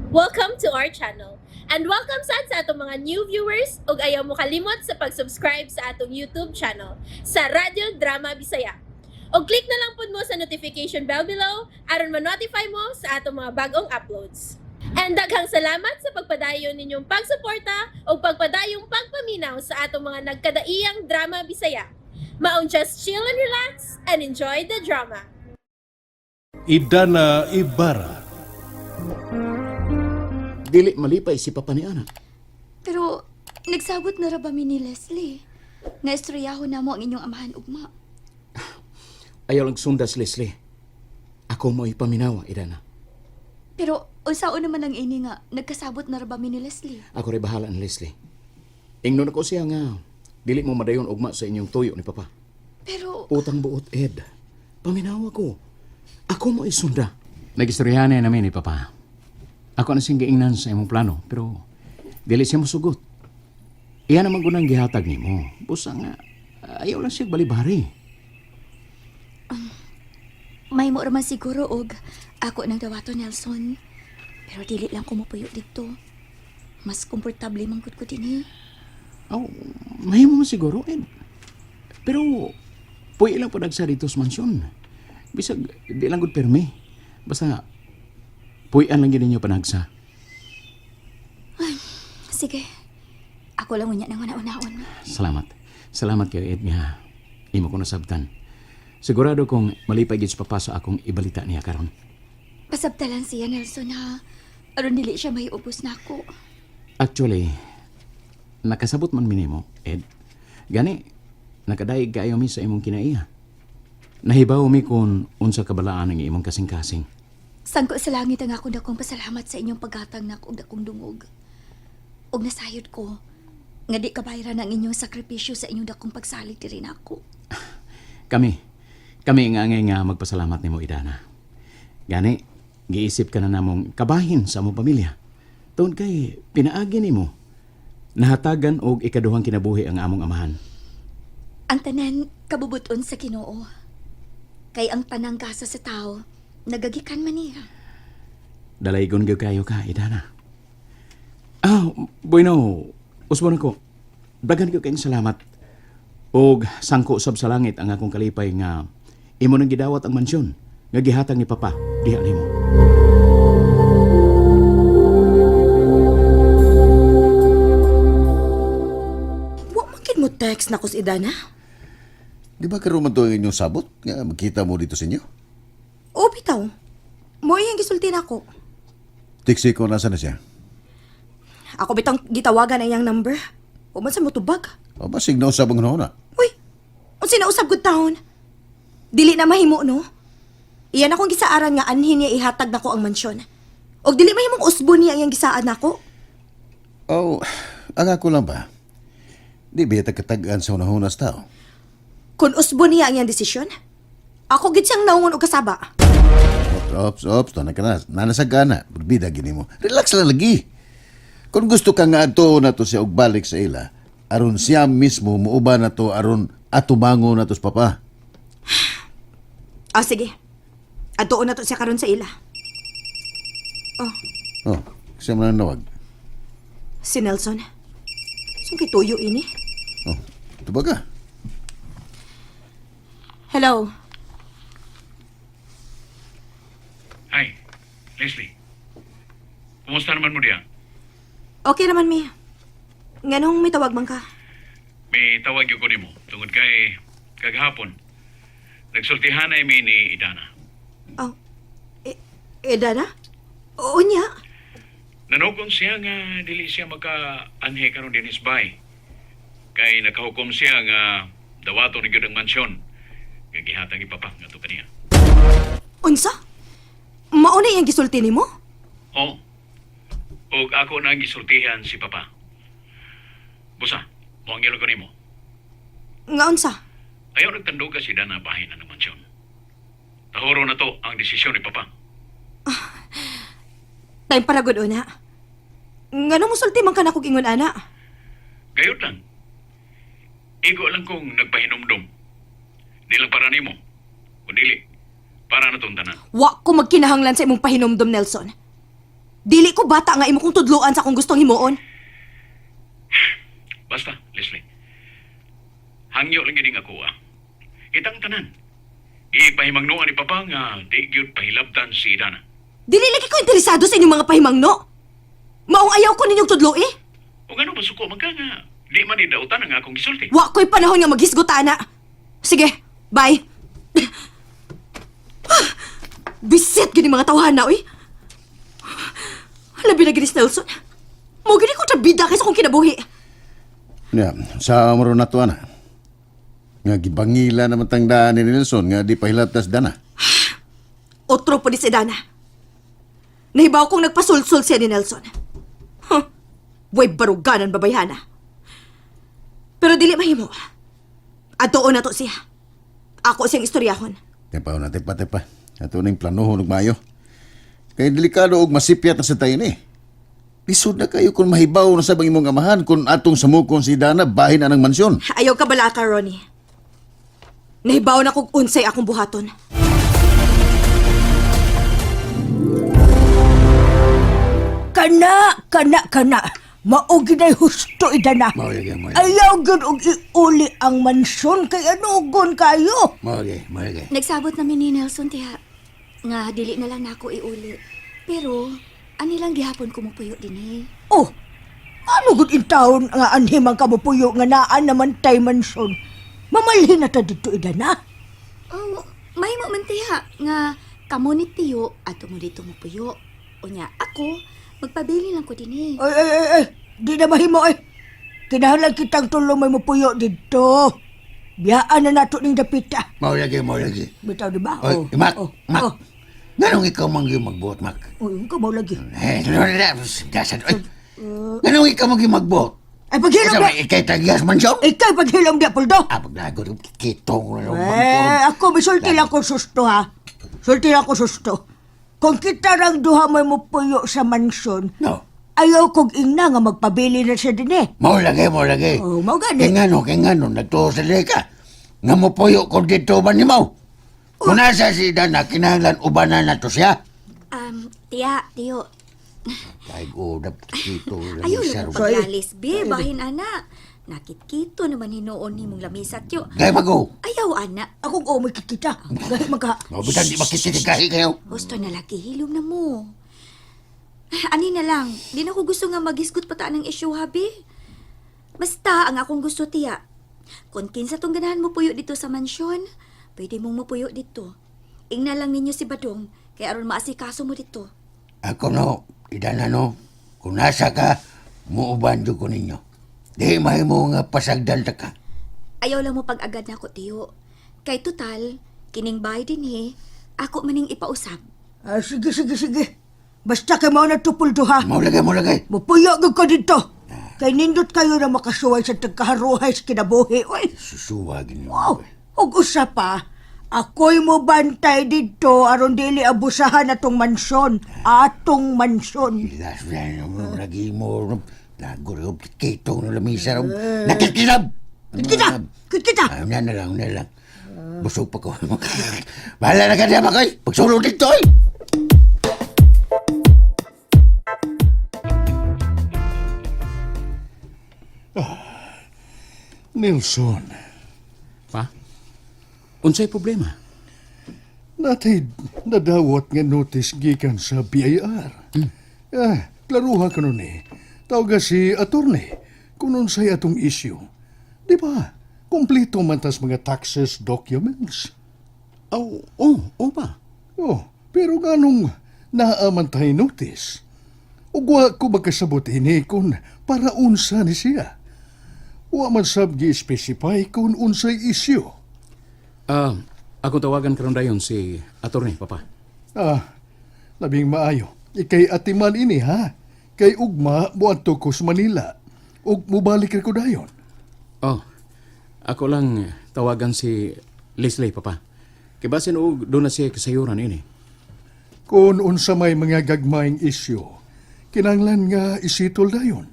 Welcome to our channel. And welcome sa atong mga new viewers ug ayaw mo kalimot sa pag-subscribe sa atong YouTube channel sa Radio Drama Bisaya. O click na lang pud mo sa notification bell below aron ma-notify mo sa atong mga bagong uploads. And daghang salamat sa pagpadayon ninyong pagsuporta o pagpadayong pagpaminaw sa atong mga nagkadaiyang Drama Bisaya. Maong just chill and relax and enjoy the drama. Idana Ibarra. Dili malipay si Papa ni Ana. Pero, nagsabot na ra ba mi ni Leslie? Naistoryaho na mo ang inyong amahan ugma. Ayaw lang sundas, Leslie. Ako mo ipaminawa, Idana. Pero, unsaon naman ang ini nga, nagkasabot na ra ba mi ni Leslie? Ako rin bahala ni Leslie. Ingnon ako siya nga, dili mo madayon ugma sa inyong tuyo ni Papa. Pero, Utang buot, Ed. Paminawa ko. Ako mo isunda. Nagistoryahan na namin ni Papa. Ako na sing giingnan sa imong plano, pero dili siya mosugot. Iyan naman ko nang gihatag ni mo. Busa nga, ayaw lang siya balibari. may mo raman siguro og ako nang dawato Nelson. Pero dili lang ko mapuyo dito. Mas komportable man gud ko dinhi. Oh, may mo siguro, Ed. Pero, puwi lang po nagsa dito sa mansyon. Bisag, di lang gud permi. Basta, puwian lang gini niyo panagsa. Sige. Ako lang unya nang una-unaon. Salamat. Salamat kayo, Ed, nga. Imo ko nasabtan. Sigurado kong malipay gid sa Papa sa akong ibalita niya karon. Pasabtalan siya, Nelson, ha? Aron dili siya may ubos na ako. Actually, nakasabot man minimo, Ed. Gani, nakadaig kayo mi sa imong kinaiya. Nahibaw mi kung unsa kabalaan ang imong kasing-kasing. Sangko sa langit ang ako dakong pasalamat sa inyong paghatag na akong dakong dungog. Og nasayod ko, nga di kabayaran ang inyong sakripisyo sa inyong dakong pagsalig diri nako. Kami nga nga magpasalamat nimo, Idana. Gani, giisip ka na namong kabahin sa among pamilya. Tungod kay pinaagi nimo. Nahatagan og ikaduhang kinabuhi ang among amahan. Ang tanan kabubuton sa Ginoo. Kay ang pananggasa sa tao, nagagikan man niya. Dalaygon gyud kayo ka, Idana. Bueno, usbon ako. Dagan ko kayong salamat. Og sangko sab sa langit ang akong kalipay nga imo nang gidawat ang mansyon nga gihatag ni Papa diha nimo. Wa man mo text na ko si Idana. Di ba karoon man to ang inyong sabot? Nga magkita mo dito sa inyo? O bitaw. Mo iyang gisulti na ako. Tiksi ko nasa na siya. Ako bitang gitawagan ang iyang number. O man sa motubag. O ba signaw sa bang na? Uy, unsa na usab gud taon? Dili na mahimo no. Iyan akong gisaaran nga anhin niya ihatag nako ang mansyon. Og dili mahimong usbon niya ang gisaan nako. Oh, ang ako lang ba? Di ba katagaan sa unahunas tao? Kung usbon niya ang iyang desisyon, ako gid siyang naungon og kasaba. Ops, tanan ka na. Nanasagana. Berbida gini mo. Relax lang lagi. Kung gusto ka nga ato na to siya og balik sa ila, aron siya mismo muuba na to aron atubango na to sa Papa. Sige. Atuon na to siya karon sa ila. Oh, siya mo lang nawag. Si Nelson. Sung kituyo ini. Oh, ito ba ka? Hello. Hi, Leslie. Kumusta naman mo diyan? Okay naman, Mi. Nganong may tawag man ka? May tawag yung ko nimo tungod kay kagahapon. Nagsultihan na mi ni Idana. Oh. Idana? Oo niya. Nanukon siya nga dili siya maka-anhe karon din isbay. Kay nakahukom siya nga dawato ni gyud ang mansyon. Gagihatang ipapak nga to kaniya. Unsa? Mauna iyang gisulti nimo? Oh. Og ako na ang gisultihan si Papa. Busa, mo ang ko nimo. Nga unsa? Ayaw nagtandog ka si Dana bahin na ng mansyon. Tahuro na to ang desisyon ni Papa. Time para gud una. Nganong musulti man ka na kog ingon ana? Gayot lang. Igo lang kong nagpahinumdum. Di lang para nimo. O dili, para na tong tanan. Wa ko magkinahanglan sa imong pahinomdom, Nelson. Dili ko bata nga imo kong tudloan sa akong gustong himuon. Basta, Leslie. Hangyo lang gining ako Itang tanan. Ipahimangnuan ni Papa nga di gyud pahilabtan si Dana. Dili lagi ko interesado sa inyong mga pahimangno. Maong ayaw ko ninyong tudlo eh. O gano masuko man ka nga di man idautan ang akong gisulti. Wa ko'y panahon nga maghisgutana. Sige, bye. Bisit gini mga tawhana, oy. Labi na gini si Nelson. Mo gini ko trabida kaysa kong kinabuhi. Yeah, sa amro na to, ana. Nga gibangila naman tangdaan ni Nelson nga di pahilabtas Dana. Otro po ni si Dana. Nahibaw kong nagpasulsul siya ni Nelson. Huh. Way baruganan babayhana. Pero dili mahimo. Atoon na to siya. Ako siyang istoryahon. Tepa na, tepa. Ato na yung planohon ug maayo. Kaya delikado og masipyat na sa tayo ni. Lisod na kayo kung mahibaw na sa bang imong amahan kung atong samukon si Dana bahin na ng mansyon. Ayaw ka bala ka, Ronnie. Nahibaw na kong unsay akong buhaton. Kana. Maogi na'y husto idana. Ayaw gud og iuli ang mansyon kay anugon kayo. Nagsabot namin ni Nelson tiha nga dili na lang nako iuli. Pero anilang gihapon ko mupuyo din eh. Oh, ano gud in taon nga anhimang kamupuyo nga naan naman tay mansyon. Mamalhin na ta dito idana. Oh, may mo man tiha nga kamo ni Tiyo at mo dito mupuyo. Unya ako magpabili lang ko din eh. Ay, di na mahimo eh. Kinahanglan kitang tulong may mupuyo dito. Biyaan na nato ning dapita. Mau lagi. Bitaw di ba? Oy, Mak. Oh. Ganong ikaw manggi magbuot, Mak? Uy, ka mo lagi. Dasan. Oy. Ganong ikaw manggi magbuot? Ay, paghilom Sa na. may ikay tagias mansyon? Ikay paghilom di, Apoldo. Paglago rin kitong Ako misulti lang ko susto ha. Sulti lang ko susto. Kung kita rang duha may mupuyo sa mansyon, No. ayaw kong ingna nga magpabili na siya din eh. Mau lagi. Oh, mau gani. Kaya ngano, nagtuo sa leka. Nga mo puyo ko dito ba ni Mau? Kung nasa si Dana, kinahanglan ubanan na to siya. Tiyo. Ay, udap kito. Ayaw lang mo paglalis, be. Bahin, ana. Nakit-kito naman hinoon ni mong lamisat yo. Gaya mag-o. Ayaw, ana. Akong may kikita. Gahi magka. Mabutan di makititikahi kayo. Gusto na laki, hilom na mo. Ani na lang, di na ko gusto nga magisgot pata ng isyu, habi. Basta, ang akong gusto, tiya. Kung kinsa tong ganahan mo puyo dito sa mansyon, pwede mong mapuyo dito. Ingna lang ninyo si Badong, kaya aron maasikaso mo dito. Ako no, idana no, kung nasa ka, muuban ko ninyo. Di mahimo nga pasagdan ta ka. Ayaw lang mo pag-agad na ako, tiyo. Kay total, kining bahay din ako maning ipausap. Sige. Basta kay mo na tupul duha. Mau lagay. Mupuyo gud ko dito. Kay nindot kayo na makasuway sa tagkaharuhay sa kinabuhi. Uy, Susuwagin niyo. wow. Ug usa pa, ako'y mo bantay dito aron dili abusahan atong mansyon. Atong mansyon. Ilas na mo, lagi mo. Lago rin, kitong na lamisa. Nakikilab! Kita. Una na lang. Busog pa ko. Bahala na ka naman kayo. Pagsulong dito eh! Nelson, Pa? Unsay problema? natay nadawat nga notice gikan sa BIR. Klaruha ka nun eh. Tawag si attorney kung unsay atong issue. Di ba? Kompleto man tas mga taxes documents. Oh, pa. Oh, pero ganong naamantay notice. Ugwa ko magkasabot ini kung para unsa ni siya. Wa man sab gi-specify kung unsay issue. Ako tawagan karon dayon si attorney, Papa. Labing maayo. Ikay atiman ini ha. Kay ugma buadto ko sa Manila. Ug mubalik ko dayon. Oh, ako lang tawagan si Leslie, Papa. Kay basin og doon na siya kasayuran ini. Kung unsa may mga gagmayng issue, kinanglan nga isitol dayon.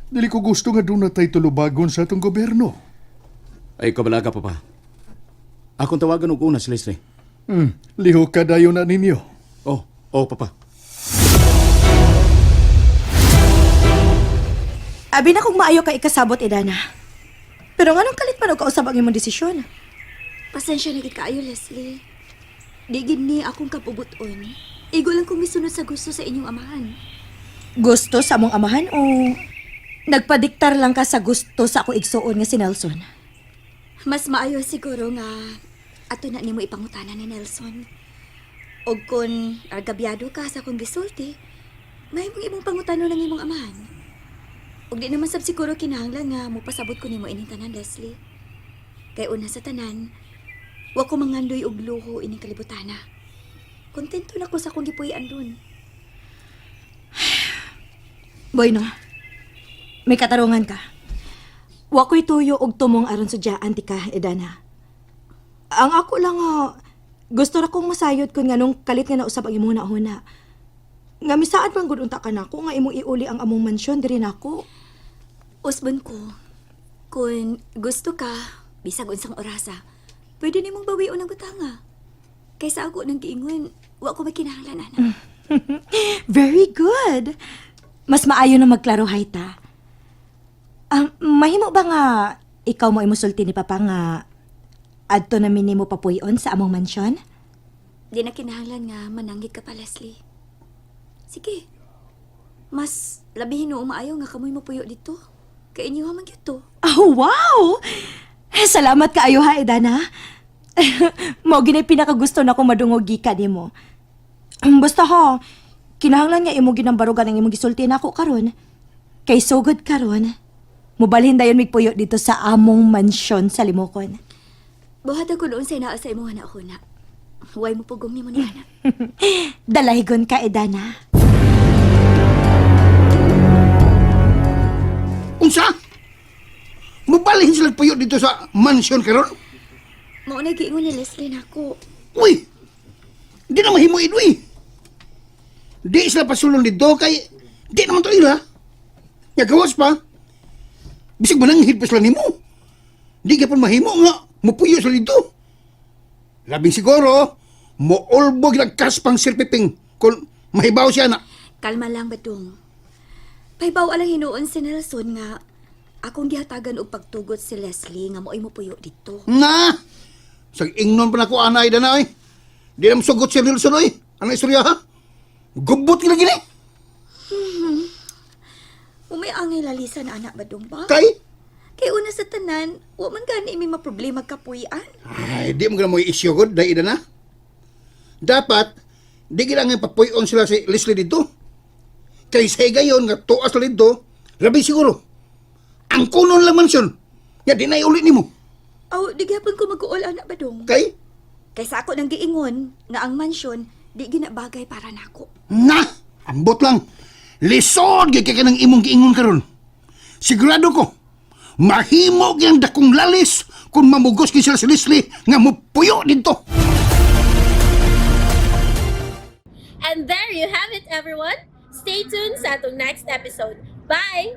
Dili ko gusto nga doon na tayo tulubagon sa atong gobyerno. Ay, kabalaga, Papa. Akong tawagan og una si Leslie. Liho ka dayon na ninyo. Oh, Papa. Abi na kung maayo ka ikasabot, Idana. Pero nga nung kalit pa og kausab ang imong desisyon. Pasensya na gid kaayo, Leslie. Di gid ni akong kapubuton. Igo lang kung misunod sa gusto sa inyong amahan. Gusto sa among amahan o nagpadiktar lang ka sa gusto sa ako igsuon nga si Nelson? Mas maayo siguro nga ato na nimo ipangutana ni Nelson. Og kun argabyado ka sa akong gisulti, may mong imong pangutano ng imong amahan. Og di naman sab siguro kinahanglan nga mopasabot ko nimo ining tanan, Leslie. Kay una sa tanan, wa ko mangandoy og luho ining kalibutana. Kontento na ko sa akong gipuy-an ron. Boy, no? May katarungan ka. Wa ko'y tuyo og tumong aron sa diyaan ti ka, Idana. Ang ako lang gusto ra kong masayod kun nganong kalit nga nausab ang imong nauna. Nga misaad man gud unta ka nako nga imong iuli ang among mansyon diri nako. Usbon ko, kung gusto ka, bisag unsang orasa, pwede nimong bawion ang butanga. Kaysa ako nang giingon, wa ko makinahanglan, ana. Very good. Mas maayo na magklarohay ta. Mahimo ba nga ikaw mo imusulti ni Papa nga adto na minimo papuyon sa among mansyon? Di na kinahanglan nga mananggit ka pa, Leslie. Sige. Mas labihin o maayo nga kamoy mapuyo dito. Kay inyo man gyud to. Oh, wow! Salamat kaayo ha, Idana. Mo ginay pinakagusto na kong madungog gikan nimo. Basta ho, kinahanglan nga imo ginambarugan ang imong gisulti nako karon. Kay sugod karon, mubalhin dayon migpuyo dito sa among mansyon sa Limokon. Buhat ako doon sa inaa sa imo na ako na. Huwag mo pugong ni mo ni ana. Dalaygon ka, Idana. Unsa? Mabalhin sila puyo dito sa mansyon karon? Mao na giingon ni Leslie nako. Uy! Di na mahimuin, uy! Di sila pasulong dito kay di naman to ila. Nagawas pa. Bisig mananghid pa sila nimo. Di ka pa mahimo nga mupuyo sila dito. Labing siguro, moolbog nagkas pang sirpiping kung mahibaw siya na. Kalma lang, Badong. Paibaw alang hinuon si Nelson nga akong gihatagan og pagtugot si Leslie nga mo'y mupuyo dito. Na! Sag ingnon pa na ko anay da na, oy. Di na masugot si Nelson, oy. Ano istorya, ha? Gubot kila gini. Umay angay lalisan na anak, Badong ba? Kay? Kay una sa tanan, wa man gani may maproblema kapuy-an. Ay, di mo ka na mo i-issue god, dahil na. Dapat, di kailangan papuyon sila si Leslie dito. Kay sa gayon nga tuas sila dito, labi siguro. Ang kunon lang mansyon, ya di na iulit ni mo. Aw, di gyapon ko mag-uol anak, Badong. Kay? Kaysa ako nang giingon nga ang mansyon di ginabagay para nako. Na! Ambot lang. Lisod kay ka ng imong giingon karon. Sigurado ko, mahimo gyang dakong lalis kung mamugos kay sila si Leslie nga mupuyo dito. And there you have it, everyone. Stay tuned sa atong next episode. Bye!